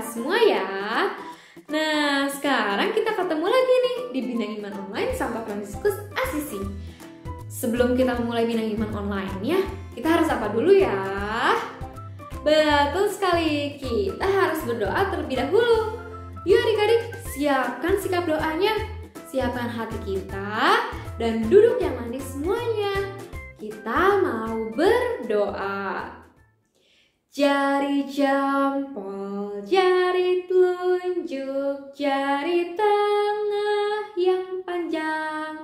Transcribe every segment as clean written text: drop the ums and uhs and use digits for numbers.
semua ya. Nah, sekarang kita ketemu lagi nih di Bina Iman Online sama Franciscus Assisi. Sebelum kita mulai Bina Iman Online-nya, kita harus apa dulu ya? Betul sekali, kita harus berdoa terlebih dahulu. Yuk adik-adik, siapkan sikap doanya. Siapkan hati kita dan duduk yang manis semuanya. Kita mau berdoa. Jari jempol, jari telunjuk, jari tengah yang panjang,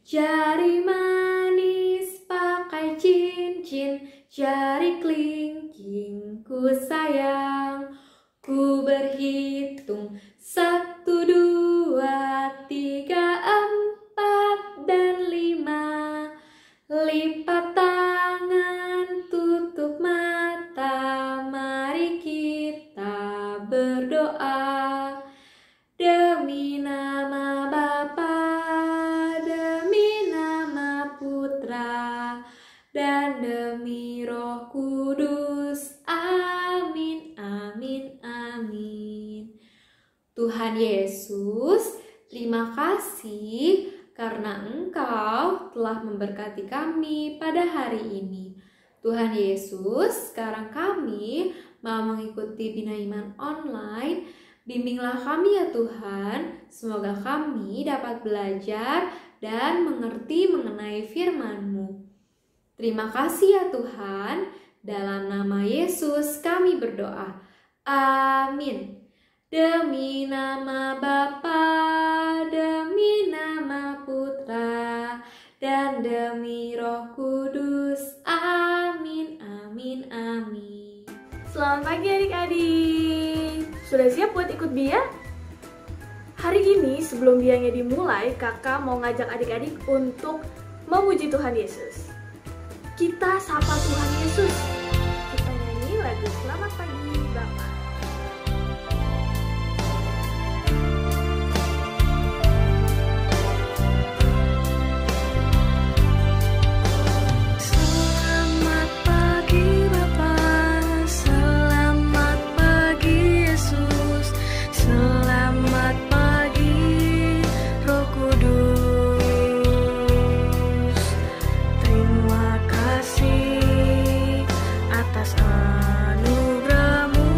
jari manis pakai cincin, jari kelingking ku sayang. Ku berhitung 1, 2, 3, 4, dan 5. Lipat tangan, tutup mata, mari kita berdoa. Demi nama Bapa, demi nama Putra, dan demi Roh Kudus. Amin, amin, amin. Tuhan Yesus, terima kasih karena Engkau telah memberkati kami pada hari ini. Tuhan Yesus, sekarang kami mau mengikuti Bina Iman Online. Bimbinglah kami ya Tuhan, semoga kami dapat belajar dan mengerti mengenai firman-Mu. Terima kasih ya Tuhan, dalam nama Yesus kami berdoa. Amin. Demi nama Bapa, demi nama Putra, dan demi Roh Kudus. Amin, amin, amin. Selamat pagi adik-adik. Sudah siap buat ikut Bia? Hari ini sebelum Bianya dimulai, kakak mau ngajak adik-adik untuk memuji Tuhan Yesus. Kita sapa Tuhan Yesus. Kita nyanyi lagu Selamat Pagi Bapa. Atas anugerah-Mu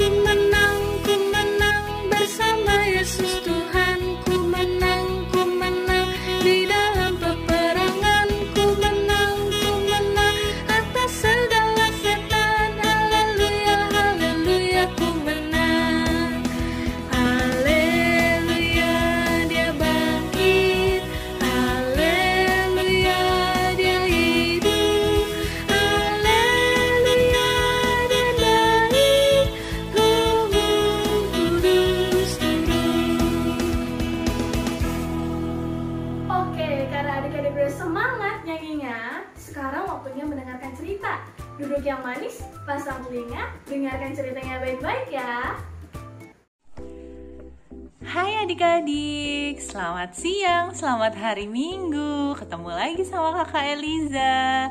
ku menang bersama Yesus Tuhan. Ku menang di dalam peperangan. Ku menang atas segala setan. Haleluya, haleluya, ku menang. Haleluya, dia bangkit. Haleluya, dia hidup. Haleluya, dia naik. Roh Kudus turun. Oke, karena adik-adik udah semangat nyanyinya, sekarang waktunya mendengarkan cerita. Duduk yang manis, pasang telinga, dengarkan ceritanya baik-baik ya. Hai adik-adik, selamat siang, selamat hari Minggu. Ketemu lagi sama kakak Eliza.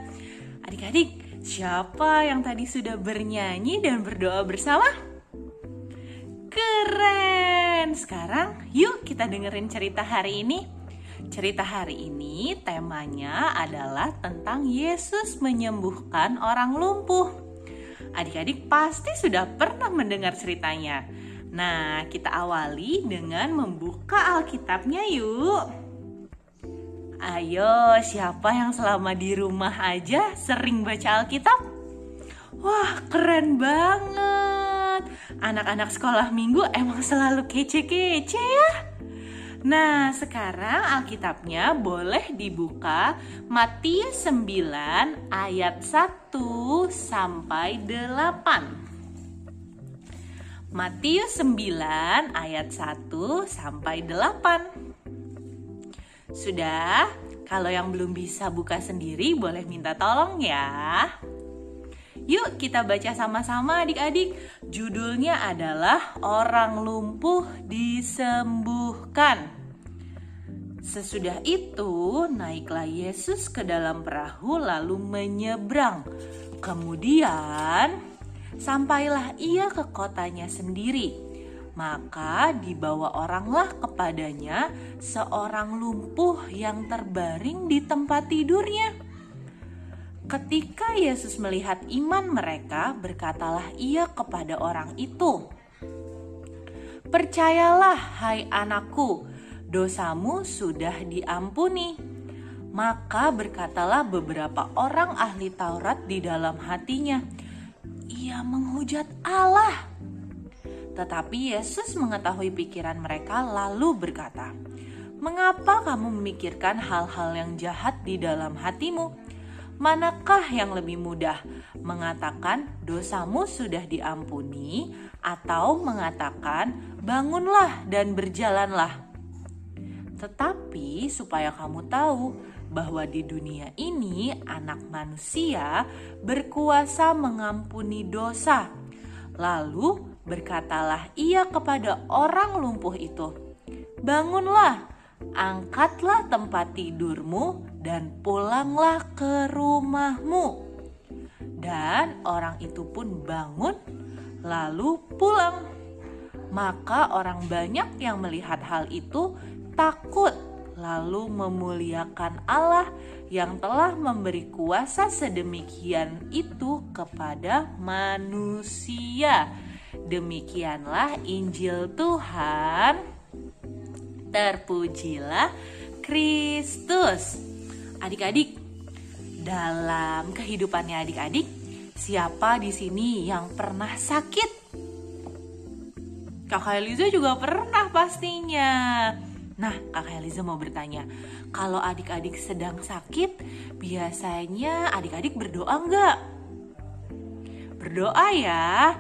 Adik-adik, siapa yang tadi sudah bernyanyi dan berdoa bersama? Keren! Sekarang yuk kita dengerin cerita hari ini. Cerita hari ini temanya adalah tentang Yesus menyembuhkan orang lumpuh. Adik-adik pasti sudah pernah mendengar ceritanya. Nah, kita awali dengan membuka Alkitabnya yuk. Ayo, siapa yang selama di rumah aja sering baca Alkitab? Wah, keren banget. Anak-anak sekolah minggu emang selalu kece-kece ya. Nah, sekarang Alkitabnya boleh dibuka Matius 9 ayat 1 sampai 8. Matius 9 ayat 1 sampai 8. Sudah? Kalau yang belum bisa buka sendiri boleh minta tolong ya. Yuk kita baca sama-sama adik-adik. Judulnya adalah Orang Lumpuh Disembuhkan. Sesudah itu naiklah Yesus ke dalam perahu lalu menyeberang. Kemudian sampailah ia ke kotanya sendiri. Maka dibawa oranglah kepadanya seorang lumpuh yang terbaring di tempat tidurnya. Ketika Yesus melihat iman mereka, berkatalah ia kepada orang itu, "Percayalah, hai anakku, dosamu sudah diampuni." Maka berkatalah beberapa orang ahli Taurat di dalam hatinya, "Ia menghujat Allah." Tetapi Yesus mengetahui pikiran mereka lalu berkata, "Mengapa kamu memikirkan hal-hal yang jahat di dalam hatimu? Manakah yang lebih mudah, mengatakan dosamu sudah diampuni, atau mengatakan bangunlah dan berjalanlah? Tetapi supaya kamu tahu bahwa di dunia ini anak manusia berkuasa mengampuni dosa." Lalu berkatalah ia kepada orang lumpuh itu, "Bangunlah, angkatlah tempat tidurmu dan pulanglah ke rumahmu." Dan orang itu pun bangun lalu pulang. Maka orang banyak yang melihat hal itu takut lalu memuliakan Allah yang telah memberi kuasa sedemikian itu kepada manusia. Demikianlah Injil Tuhan. Terpujilah Kristus. Adik-adik, dalam kehidupannya adik-adik, siapa di sini yang pernah sakit? Kakak Eliza juga pernah pastinya. Nah, Kakak Eliza mau bertanya, kalau adik-adik sedang sakit, biasanya adik-adik berdoa enggak? Berdoa ya.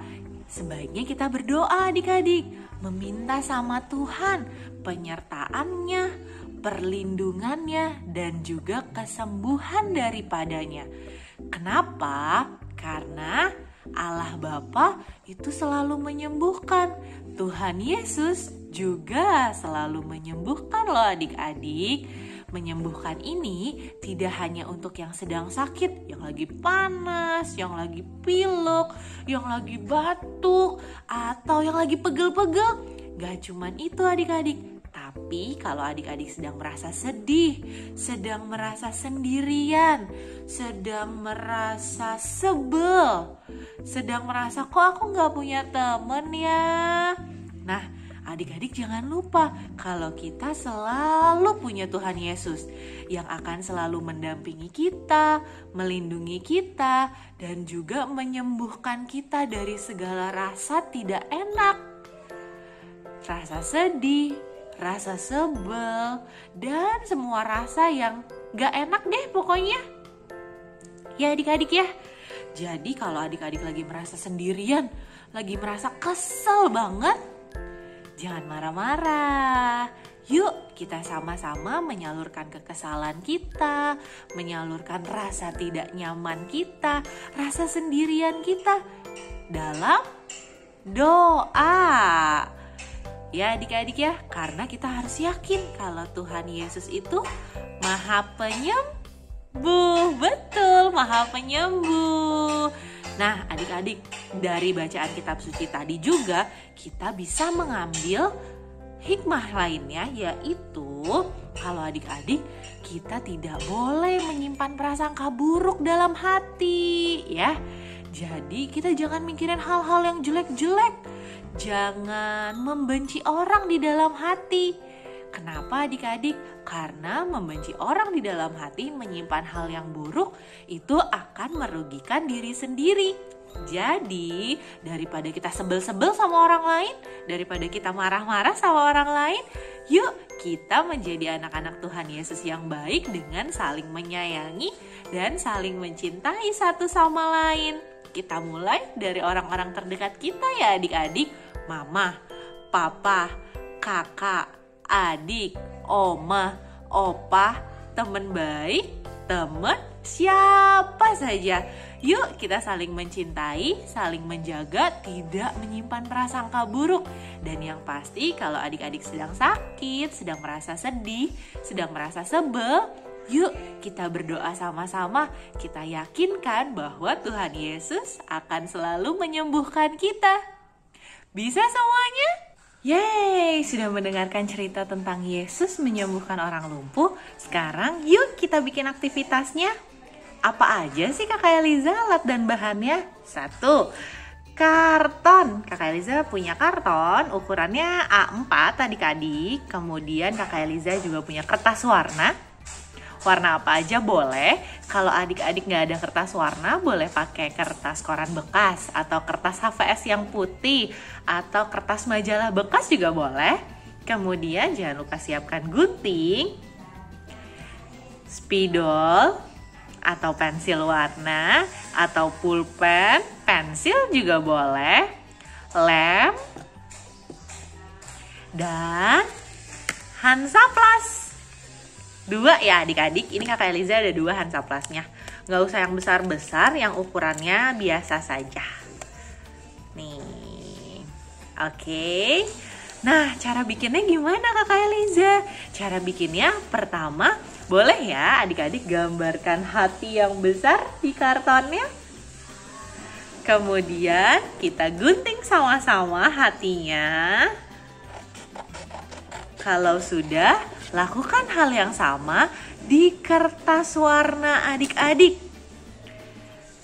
Sebaiknya kita berdoa adik-adik, meminta sama Tuhan penyertaannya, perlindungannya, dan juga kesembuhan daripadanya. Kenapa? Karena Allah Bapa itu selalu menyembuhkan. Tuhan Yesus juga selalu menyembuhkan loh adik-adik. Menyembuhkan ini tidak hanya untuk yang sedang sakit, yang lagi panas, yang lagi pilek, yang lagi batuk, atau yang lagi pegel-pegel. Gak cuman itu adik-adik, Tapi kalau adik-adik sedang merasa sedih, sedang merasa sendirian, sedang merasa sebel, sedang merasa kok aku gak punya temen ya. Nah, adik-adik jangan lupa kalau kita selalu punya Tuhan Yesus yang akan selalu mendampingi kita, melindungi kita, dan juga menyembuhkan kita dari segala rasa tidak enak. Rasa sedih, rasa sebel, dan semua rasa yang gak enak deh pokoknya. Ya adik-adik ya. Jadi kalau adik-adik lagi merasa sendirian, lagi merasa kesel banget, jangan marah-marah. Yuk kita sama-sama menyalurkan kekesalan kita, menyalurkan rasa tidak nyaman kita, rasa sendirian kita dalam doa. Ya adik-adik ya, karena kita harus yakin kalau Tuhan Yesus itu Maha Penyembuh. Betul, Maha Penyembuh. Nah adik-adik, dari bacaan kitab suci tadi juga kita bisa mengambil hikmah lainnya, yaitu kalau adik-adik kita tidak boleh menyimpan prasangka buruk dalam hati ya. Jadi kita jangan mikirin hal-hal yang jelek-jelek. Jangan membenci orang di dalam hati. Kenapa adik-adik? Karena membenci orang di dalam hati, menyimpan hal yang buruk, itu akan merugikan diri sendiri. Jadi daripada kita sebel-sebel sama orang lain, daripada kita marah-marah sama orang lain, yuk kita menjadi anak-anak Tuhan Yesus yang baik dengan saling menyayangi dan saling mencintai satu sama lain. Kita mulai dari orang-orang terdekat kita ya adik-adik. Mama, papa, kakak, adik, oma, opa, teman baik, teman siapa saja. Yuk kita saling mencintai, saling menjaga, tidak menyimpan prasangka buruk. Dan yang pasti kalau adik-adik sedang sakit, sedang merasa sedih, sedang merasa sebel, yuk kita berdoa sama-sama. Kita yakinkan bahwa Tuhan Yesus akan selalu menyembuhkan kita. Bisa semuanya? Yeay, sudah mendengarkan cerita tentang Yesus menyembuhkan orang lumpuh. Sekarang yuk kita bikin aktivitasnya. Apa aja sih Kakak Eliza alat dan bahannya? 1. Karton. Kakak Eliza punya karton ukurannya A4 adik-adik. Kemudian Kakak Eliza juga punya kertas warna. Warna apa aja boleh. Kalau adik-adik gak ada kertas warna, boleh pakai kertas koran bekas atau kertas HVS yang putih atau kertas majalah bekas juga boleh. Kemudian jangan lupa siapkan gunting, spidol atau pensil warna atau pulpen, pensil juga boleh, lem, dan Hansaplas. 2 ya adik-adik, ini Kakak Eliza ada 2 Hansaplasnya. Nggak usah yang besar-besar, yang ukurannya biasa saja. Nih, oke. Nah, cara bikinnya gimana Kakak Eliza? Cara bikinnya pertama, boleh ya adik-adik gambarkan hati yang besar di kartonnya. Kemudian kita gunting sama-sama hatinya. Kalau sudah, lakukan hal yang sama di kertas warna adik-adik.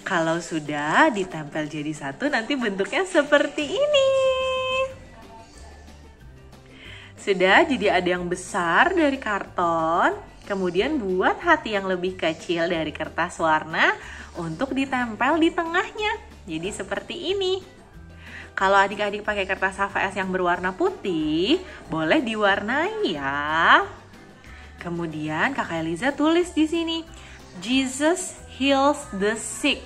Kalau sudah ditempel jadi satu, nanti bentuknya seperti ini. Sudah, jadi ada yang besar dari karton. Kemudian buat hati yang lebih kecil dari kertas warna untuk ditempel di tengahnya. Jadi seperti ini. Kalau adik-adik pakai kertas HVS yang berwarna putih, boleh diwarnai ya. Kemudian Kakak Eliza tulis di sini, Jesus heals the sick.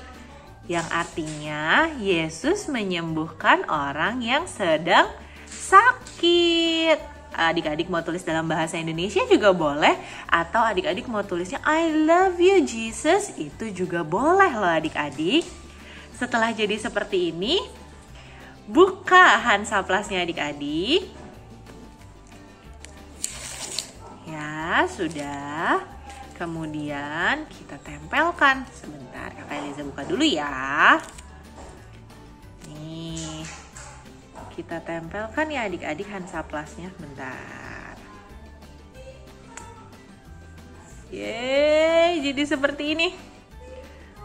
Yang artinya Yesus menyembuhkan orang yang sedang sakit. Adik-adik mau tulis dalam bahasa Indonesia juga boleh. Atau adik-adik mau tulisnya I love you Jesus, itu juga boleh loh adik-adik. Setelah jadi seperti ini, buka Hansaplasnya adik-adik. Ya, sudah. Kemudian kita tempelkan. Sebentar, Kakak Eliza buka dulu ya. Nih, kita tempelkan ya adik-adik Hansaplasnya. Bentar. Yeay, jadi seperti ini.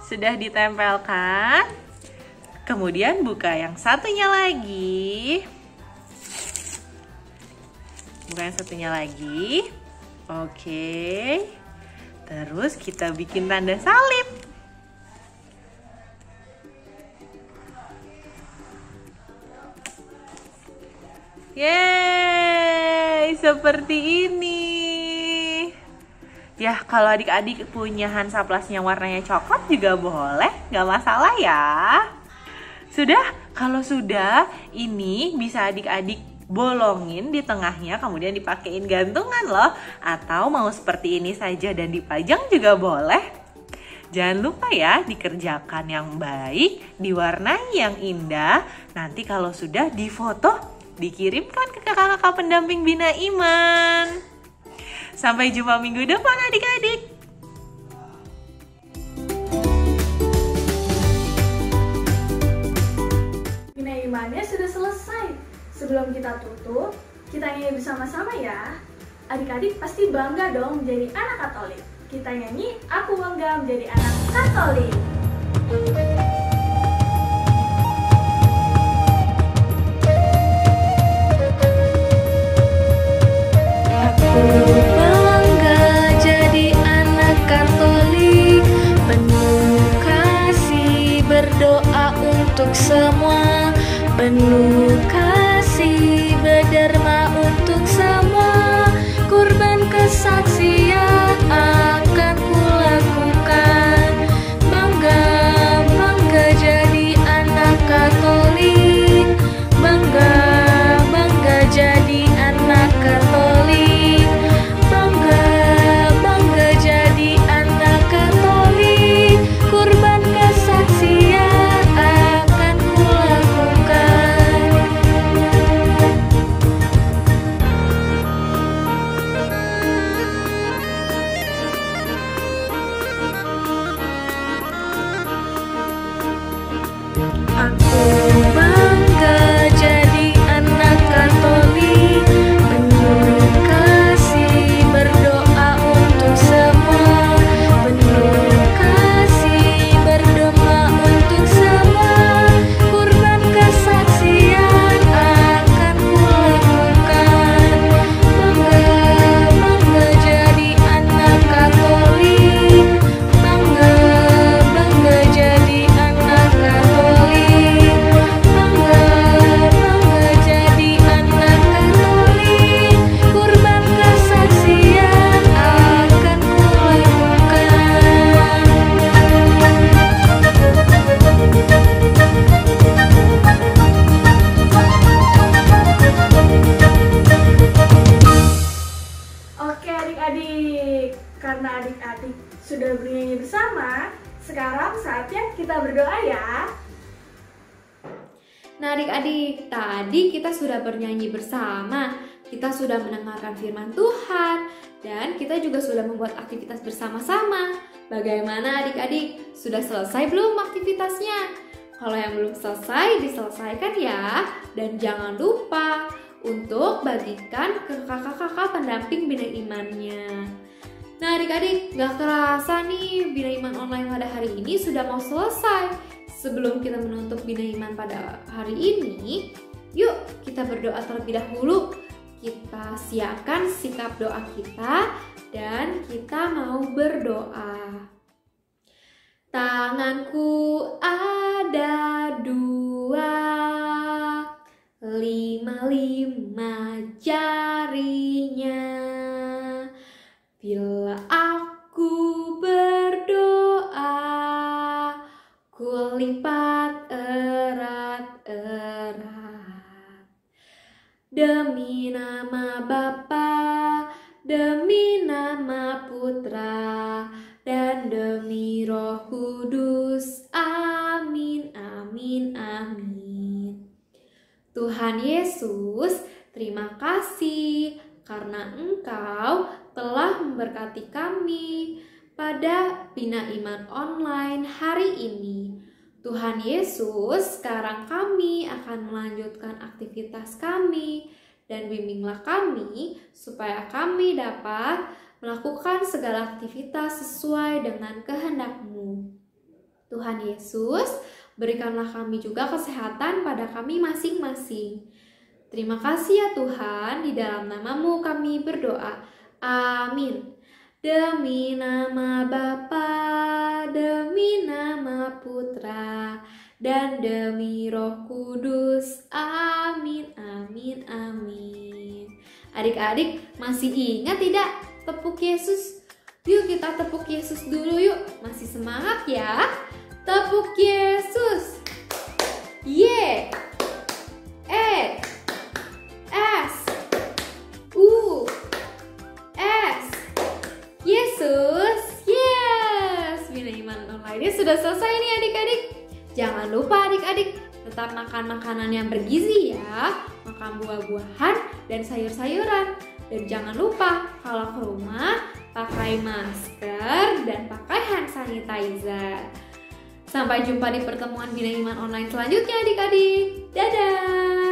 Sudah ditempelkan. Kemudian buka yang satunya lagi. Buka yang satunya lagi. Oke. Terus kita bikin tanda salib. Yeay, seperti ini. Ya, kalau adik-adik punya Hansaplasnya warnanya coklat juga boleh, nggak masalah ya. Sudah? Kalau sudah, ini bisa adik-adik bolongin di tengahnya, kemudian dipakein gantungan loh. Atau mau seperti ini saja dan dipajang juga boleh. Jangan lupa ya, dikerjakan yang baik, diwarnai yang indah. Nanti kalau sudah difoto, dikirimkan ke kakak-kakak pendamping Bina Iman. Sampai jumpa minggu depan adik-adik. Bina Imannya sudah selesai. Sebelum kita tutup, kita nyanyi bersama-sama ya. Adik-adik pasti bangga dong menjadi anak Katolik. Kita nyanyi, aku bangga menjadi anak Katolik. Bangga jadi anak Katolik, penuh kasih berdoa untuk semua, penuh kasih berderma untuk semua, kurban kesaksian akan kulakukan. Bangga, bangga jadi anak Katolik, bangga, bangga jadi anak Katolik, bangga, bangga jadi anak Katolik, kurban kesaksian akan kulakukan. Aku bangga jadi anak Katolik, penuh kasih berdoa untuk semua, penuh kasih berdoa untuk semua, kurban kesaksian akan kulakukan. Bangga, bangga jadi anak Katolik, bangga, bangga jadi anak Katolik, bangga, bangga jadi anak Katolik, kurban kesaksian akan kulakukan. Oke adik-adik, karena adik-adik sudah bernyanyi bersama, sekarang saatnya kita berdoa ya. Nah adik-adik, tadi kita sudah bernyanyi bersama, kita sudah mendengarkan firman Tuhan, dan kita juga sudah membuat aktivitas bersama-sama. Bagaimana adik-adik? Sudah selesai belum aktivitasnya? Kalau yang belum selesai, diselesaikan ya. Dan jangan lupa untuk bagikan ke kakak-kakak pendamping Bina Imannya. Nah adik-adik, gak kerasa nih Bina Iman online pada hari ini sudah mau selesai. Sebelum kita menutup Bina Iman pada hari ini, yuk kita berdoa terlebih dahulu. Kita siapkan sikap doa kita dan kita mau berdoa. Tanganku ada dua, 5 jarinya. Bila aku berdoa, ku lipat erat-erat. Demi nama Bapa, demi nama Putra, dan demi Roh Kudus. Amin, amin, amin. Tuhan Yesus, terima kasih karena Engkau telah memberkati kami pada Bina Iman online hari ini. Tuhan Yesus, sekarang kami akan melanjutkan aktivitas kami dan bimbinglah kami supaya kami dapat melakukan segala aktivitas sesuai dengan kehendak-Mu. Tuhan Yesus, berikanlah kami juga kesehatan pada kami masing-masing. Terima kasih ya Tuhan, di dalam nama-Mu kami berdoa. Amin. Demi nama Bapa, demi nama Putra, dan demi Roh Kudus. Amin, amin, amin. Adik-adik masih ingat tidak tepuk Yesus? Yuk kita tepuk Yesus dulu yuk. Masih semangat ya? Tepuk Yesus. Y, E, S, U, S. Yesus. Yes. Bina Iman Online sudah selesai nih adik-adik. Jangan lupa adik-adik tetap makan makanan yang bergizi ya. Makan buah-buahan dan sayur-sayuran. Dan jangan lupa kalau ke rumah pakai masker dan pakai hand sanitizer. Sampai jumpa di pertemuan Bina Iman Online selanjutnya adik-adik. Dadah!